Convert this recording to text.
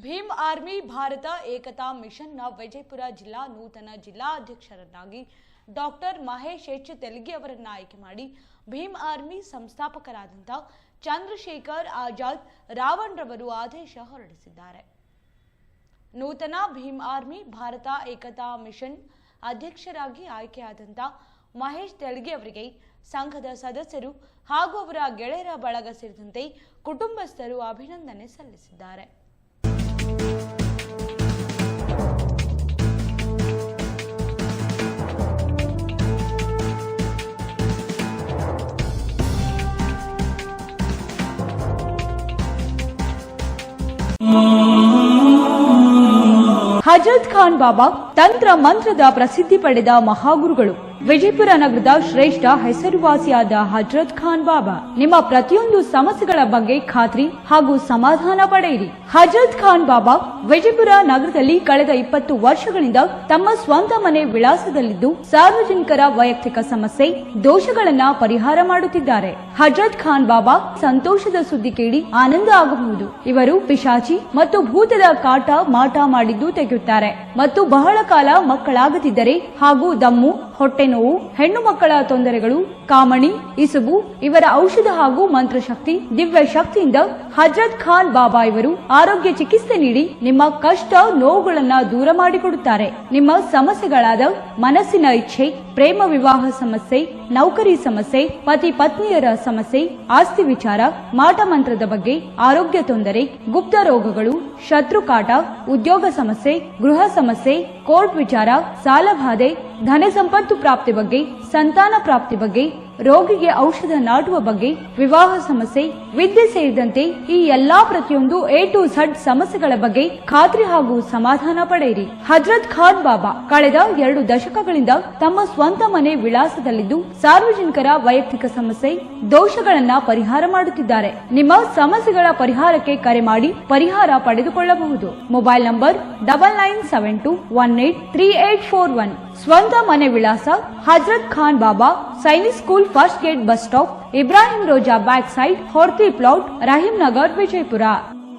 Bhim army Bharat ಏಕತಾ ಮಿಷನ್ನ ವಿಜಯಪುರ ಜಿಲ್ಲಾ ನೂತನ ಜಿಲ್ಲಾಧ್ಯಕ್ಷರನ್ನಾಗಿ ಡಾಕ್ಟರ್ ಮಹೇಶ್ ಎಚ್ ತೆಲಗಿ ಅವರನ್ನು ಆಯ್ಕೆ ಮಾಡಿ ಭೀಮ್ ಆರ್ಮಿ ಸಂಸ್ಥಾಪಕರಾದಂಥ ಚಂದ್ರಶೇಖರ್ ಆಜಾದ್ ರಾವಣ್ ರವರು ಆದೇಶ ಹೊರಡಿಸಿದ್ದಾರೆ. ನೂತನ ಭೀಮ್ ಆರ್ಮಿ ಭಾರತ ಏಕತಾ ಮಿಷನ್ ಅಧ್ಯಕ್ಷರಾಗಿ ಆಯ್ಕೆಯಾದಂಥ ಮಹೇಶ್ ತೆಲಗಿ ಅವರಿಗೆ ಸಂಘದ ಸದಸ್ಯರು ಹಾಗೂ ಅವರ ಗೆಳೆಯರ ಬಳಗ ಸೇರಿದಂತೆ ಕುಟುಂಬಸ್ಥರು ಅಭಿನಂದನೆ ಸಲ್ಲಿಸಿದ್ದಾರೆ. ಹಜರತ್ ಖಾನ್ ಬಾಬಾ ತಂತ್ರ ಮಂತ್ರದ ಪ್ರಸಿದ್ಧಿ ಪಡೆದ ಮಹಾಗುರುಗಳು. ವಿಜಯಪುರ ನಗರದ ಶ್ರೇಷ್ಠ ಹೆಸರುವಾಸಿಯಾದ ಹಜರತ್ ಖಾನ್ ಬಾಬಾ ನಿಮ್ಮ ಪ್ರತಿಯೊಂದು ಸಮಸ್ಯೆಗಳ ಬಗ್ಗೆ ಖಾತ್ರಿ ಹಾಗೂ ಸಮಾಧಾನ ಪಡೆಯಿರಿ. ಹಜರತ್ ಖಾನ್ ಬಾಬಾ ವಿಜಯಪುರ ನಗರದಲ್ಲಿ ಕಳೆದ 20 ವರ್ಷಗಳಿಂದ ತಮ್ಮ ಸ್ವಂತ ಮನೆ ವಿಳಾಸದಲ್ಲಿದ್ದು ಸಾರ್ವಜನಿಕರ ವೈಯಕ್ತಿಕ ಸಮಸ್ಯೆ ದೋಷಗಳನ್ನ ಪರಿಹಾರ ಮಾಡುತ್ತಿದ್ದಾರೆ. ಹಜರತ್ ಖಾನ್ ಬಾಬಾ ಸಂತೋಷದ ಸುದ್ದಿ ಕೇಳಿ ಆನಂದ ಆಗಬಹುದು. ಇವರು ಪಿಶಾಚಿ ಮತ್ತು ಭೂತದ ಕಾಟ ಮಾಟ ಮಾಡಿದ್ದು ತೆಗೆಯುತ್ತಾರೆ ಮತ್ತು ಬಹಳ ಕಾಲ ಮಕ್ಕಳಾಗದಿದ್ದರೆ ಹಾಗೂ ದಮ್ಮು, ಹೊಟ್ಟೆ ನೋವು, ಹೆಣ್ಣು ಮಕ್ಕಳ ತೊಂದರೆಗಳು, ಕಾಮಣಿ, ಇಸುಬು ಇವರ ಔಷಧ ಹಾಗೂ ಮಂತ್ರಶಕ್ತಿ ದಿವ್ಯ ಶಕ್ತಿಯಿಂದ ಹಜರತ್ ಖಾನ್ ಬಾಬಾ ಇವರು ಆರೋಗ್ಯ ಚಿಕಿತ್ಸೆ ನೀಡಿ ನಿಮ್ಮ ಕಷ್ಟ ನೋವುಗಳನ್ನ ದೂರ ಮಾಡಿಕೊಡುತ್ತಾರೆ. ನಿಮ್ಮ ಸಮಸ್ಯೆಗಳಾದ ಮನಸ್ಸಿನ ಇಚ್ಛೆ, ಪ್ರೇಮ ವಿವಾಹ ಸಮಸ್ಯೆ, ನೌಕರಿ ಸಮಸ್ಯೆ, ಪತಿ ಪತ್ನಿಯರ ಸಮಸ್ಯೆ, ಆಸ್ತಿ ವಿಚಾರ, ಮಾಟ ಮಂತ್ರದ ಬಗ್ಗೆ, ಆರೋಗ್ಯ ತೊಂದರೆ, ಗುಪ್ತ ರೋಗಗಳು, ಶತ್ರುಕಾಟ, ಉದ್ಯೋಗ ಸಮಸ್ಯೆ, ಗೃಹ ಸಮಸ್ಯೆ, ಕೋರ್ಟ್ ವಿಚಾರ, ಸಾಲಬಾಧೆ, ಧನ ಸಂಪತ್ತು ಪ್ರಾಪ್ತಿ ಬಗ್ಗೆ, ಸಂತಾನ ಪ್ರಾಪ್ತಿ ಬಗ್ಗೆ, ರೋಗಿಗೆ ಔಷಧ ನಾಟುವ ಬಗ್ಗೆ, ವಿವಾಹ ಸಮಸ್ಯೆ, ವಿದ್ಯೆ ಸೇರಿದಂತೆ ಈ ಎಲ್ಲಾ ಪ್ರತಿಯೊಂದು A to Z ಸಮಸ್ಯೆಗಳ ಬಗ್ಗೆ ಖಾತ್ರಿ ಹಾಗೂ ಸಮಾಧಾನ ಪಡೆಯಿರಿ. ಹಜರತ್ ಖಾನ್ ಬಾಬಾ ಕಳೆದ 2 ದಶಕಗಳಿಂದ ತಮ್ಮ ಸ್ವಂತ ಮನೆ ವಿಳಾಸದಲ್ಲಿದ್ದು ಸಾರ್ವಜನಿಕರ ವೈಯಕ್ತಿಕ ಸಮಸ್ಯೆ ದೋಷಗಳನ್ನ ಪರಿಹಾರ ಮಾಡುತ್ತಿದ್ದಾರೆ. ನಿಮ್ಮ ಸಮಸ್ಯೆಗಳ ಪರಿಹಾರಕ್ಕೆ ಕರೆ ಮಾಡಿ ಪರಿಹಾರ ಪಡೆದುಕೊಳ್ಳಬಹುದು. Mobile number 9972183841. ಸ್ವಂತ ಮನೆ ವಿಳಾಸ Hazrat Khan Baba Sainik school first gate bus stop, Ibrahim Roza back side, Horti plot, Rahim Nagar, Vijayapura.